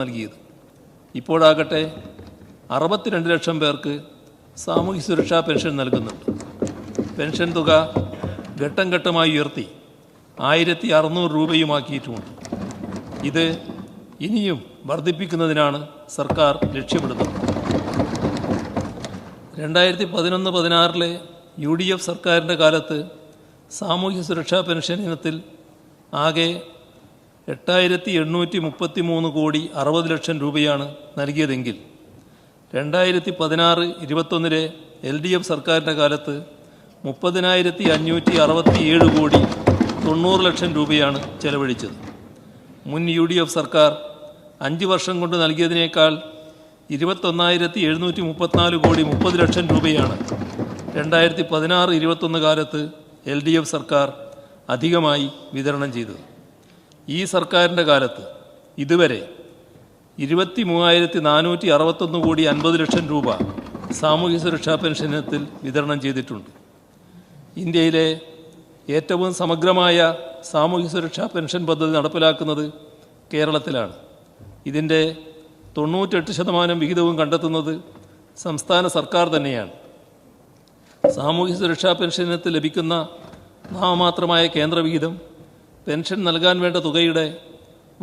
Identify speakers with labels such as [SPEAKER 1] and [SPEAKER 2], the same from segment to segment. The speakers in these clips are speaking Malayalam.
[SPEAKER 1] നൽകിയത്. ഇപ്പോഴാകട്ടെ 62 ലക്ഷം പേർക്ക് സാമൂഹ്യ സുരക്ഷാ പെൻഷൻ നൽകുന്നുണ്ട്. പെൻഷൻ തുക ഘട്ടം ഘട്ടമായി ഉയർത്തി 1600 രൂപയുമാക്കിയിട്ടുമുണ്ട്. ഇത് ഇനിയും വർദ്ധിപ്പിക്കുന്നതിനാണ് സർക്കാർ ലക്ഷ്യമിടുന്നത്. 2011-16 UDF സർക്കാരിൻ്റെ കാലത്ത് സാമൂഹ്യ സുരക്ഷാ പെൻഷൻ ഇനത്തിൽ ആകെ 8,833 കോടി 60 ലക്ഷം രൂപയാണ് നൽകിയതെങ്കിൽ 2016-21 LDF സർക്കാരിൻ്റെ കാലത്ത് 30,567 കോടി 90 ലക്ഷം രൂപയാണ് ചെലവഴിച്ചത്. മുൻ UDF സർക്കാർ 5 വർഷം കൊണ്ട് നൽകിയതിനേക്കാൾ 21,734 കോടി 30 ലക്ഷം രൂപയാണ് 2016-21 കാലത്ത് LDF സർക്കാർ അധികമായി വിതരണം ചെയ്തത്. ഈ സർക്കാരിൻ്റെ കാലത്ത് ഇതുവരെ 23,461 കോടി 50 ലക്ഷം രൂപ സാമൂഹ്യ സുരക്ഷാ പെൻഷൻ ഇനത്തിൽ വിതരണം ചെയ്തിട്ടുണ്ട്. ഇന്ത്യയിലെ ഏറ്റവും സമഗ്രമായ സാമൂഹ്യ സുരക്ഷാ പെൻഷൻ പദ്ധതി നടപ്പിലാക്കുന്നത് കേരളത്തിലാണ്. ഇതിൻ്റെ 98% വിഹിതവും കണ്ടെത്തുന്നത് സംസ്ഥാന സർക്കാർ തന്നെയാണ്. സാമൂഹ്യ സുരക്ഷാ പെൻഷൻ ഇനത്തിൽ ലഭിക്കുന്ന നാമമാത്രമായ കേന്ദ്രവിഹിതം പെൻഷൻ നൽകാൻ വേണ്ട തുകയുടെ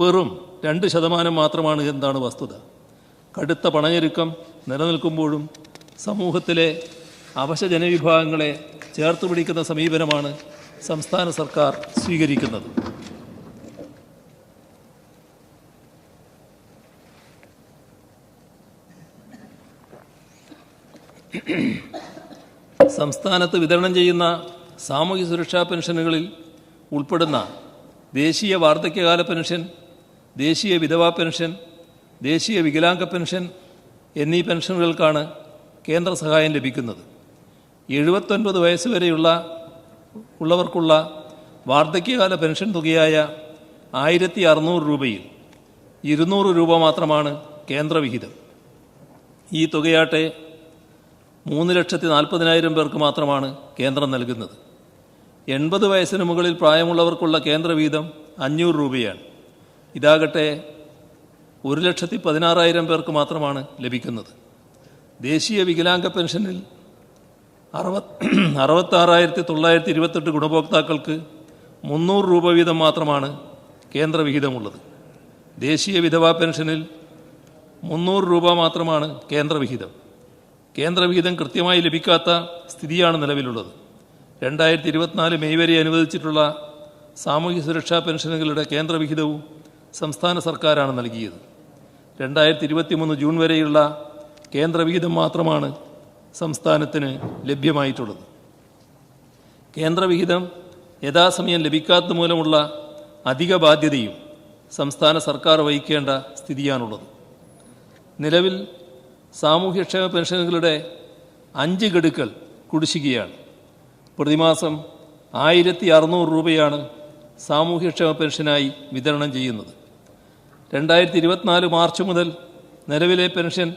[SPEAKER 1] വെറും 2% മാത്രമാണ് എന്നാണ് വസ്തുത. കടുത്ത പണഞ്ഞെരുക്കം നിലനിൽക്കുമ്പോഴും സമൂഹത്തിലെ അവശ ജനവിഭാഗങ്ങളെ ചേർത്ത് പിടിക്കുന്ന സമീപനമാണ് സംസ്ഥാന സർക്കാർ സ്വീകരിക്കുന്നത്. സംസ്ഥാനത്ത് വിതരണം ചെയ്യുന്ന സാമൂഹ്യ സുരക്ഷാ പെൻഷനുകളിൽ ഉൾപ്പെടുന്ന ദേശീയ വാർദ്ധക്യകാല പെൻഷൻ, ദേശീയ വിധവാ പെൻഷൻ, ദേശീയ വികലാംഗ പെൻഷൻ എന്നീ പെൻഷനുകൾക്കാണ് കേന്ദ്ര സഹായം ലഭിക്കുന്നത്. 79 വയസ്സുവരെയുള്ളവർക്കുള്ള വാർദ്ധക്യകാല പെൻഷൻ തുകയായ 1,600 രൂപയിൽ 200 രൂപ മാത്രമാണ് കേന്ദ്രവിഹിതം. ഈ തുകയാട്ടെ 3,40,000 പേർക്ക് മാത്രമാണ് കേന്ദ്രം നൽകുന്നത്. 80 വയസ്സിന് മുകളിൽ പ്രായമുള്ളവർക്കുള്ള കേന്ദ്രവിഹിതം 500 രൂപയാണ്. ഇതാകട്ടെ 1,16,000 പേർക്ക് മാത്രമാണ് ലഭിക്കുന്നത്. ദേശീയ വികലാംഗ പെൻഷനിൽ 66,928 ഗുണഭോക്താക്കൾക്ക് 300 രൂപ വീതം മാത്രമാണ് കേന്ദ്രവിഹിതമുള്ളത്. ദേശീയ വിധവാ പെൻഷനിൽ 300 രൂപ മാത്രമാണ് കേന്ദ്രവിഹിതം. കേന്ദ്രവിഹിതം കൃത്യമായി ലഭിക്കാത്ത സ്ഥിതിയാണ് നിലവിലുള്ളത്. 2024 മെയ് വരെ അനുവദിച്ചിട്ടുള്ള സാമൂഹ്യ സുരക്ഷാ പെൻഷനുകളുടെ കേന്ദ്രവിഹിതവും സംസ്ഥാന സർക്കാരാണ് നൽകിയത്. 2023 ജൂൺ വരെയുള്ള കേന്ദ്രവിഹിതം മാത്രമാണ് സംസ്ഥാനത്തിന് ലഭ്യമായിട്ടുള്ളത്. കേന്ദ്രവിഹിതം യഥാസമയം ലഭിക്കാത്ത മൂലമുള്ള അധിക ബാധ്യതയും സംസ്ഥാന സർക്കാർ വഹിക്കേണ്ട സ്ഥിതിയാണുള്ളത്. നിലവിൽ സാമൂഹ്യക്ഷേമ പെൻഷനുകളുടെ 5 ഗഡുക്കൾ കുടിശ്ശികയാണ്. പ്രതിമാസം 1,600 രൂപയാണ് സാമൂഹ്യക്ഷേമ പെൻഷനായി വിതരണം ചെയ്യുന്നത്. 2024 മാർച്ച് മുതൽ നിലവിലെ പെൻഷൻ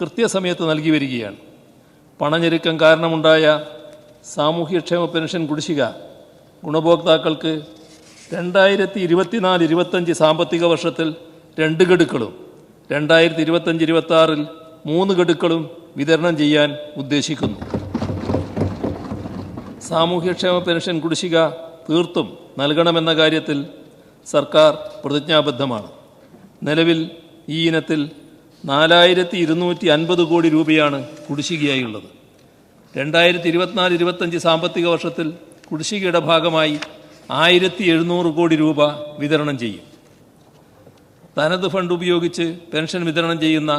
[SPEAKER 1] കൃത്യസമയത്ത് നൽകി വരികയാണ്. പണഞ്ഞെരുക്കം കാരണമുണ്ടായ സാമൂഹ്യക്ഷേമ പെൻഷൻ കുടിശ്ശിക ഗുണഭോക്താക്കൾക്ക് 2024-25 സാമ്പത്തിക വർഷത്തിൽ 2 ഗഡുക്കളും 2025-26 3 ഗഡുക്കളും വിതരണം ചെയ്യാൻ ഉദ്ദേശിക്കുന്നു. സാമൂഹ്യക്ഷേമ പെൻഷൻ കുടിശ്ശിക തീർത്തും നൽകണമെന്ന കാര്യത്തിൽ സർക്കാർ പ്രതിജ്ഞാബദ്ധമാണ്. നിലവിൽ ഈ ഇനത്തിൽ 4,250 കോടി രൂപയാണ് കുടിശ്ശികയായുള്ളത്. 2024-25 സാമ്പത്തിക വർഷത്തിൽ കുടിശ്ശികയുടെ ഭാഗമായി 1,700 കോടി രൂപ വിതരണം ചെയ്യും. തനത് ഫണ്ട് ഉപയോഗിച്ച് പെൻഷൻ വിതരണം ചെയ്യുന്ന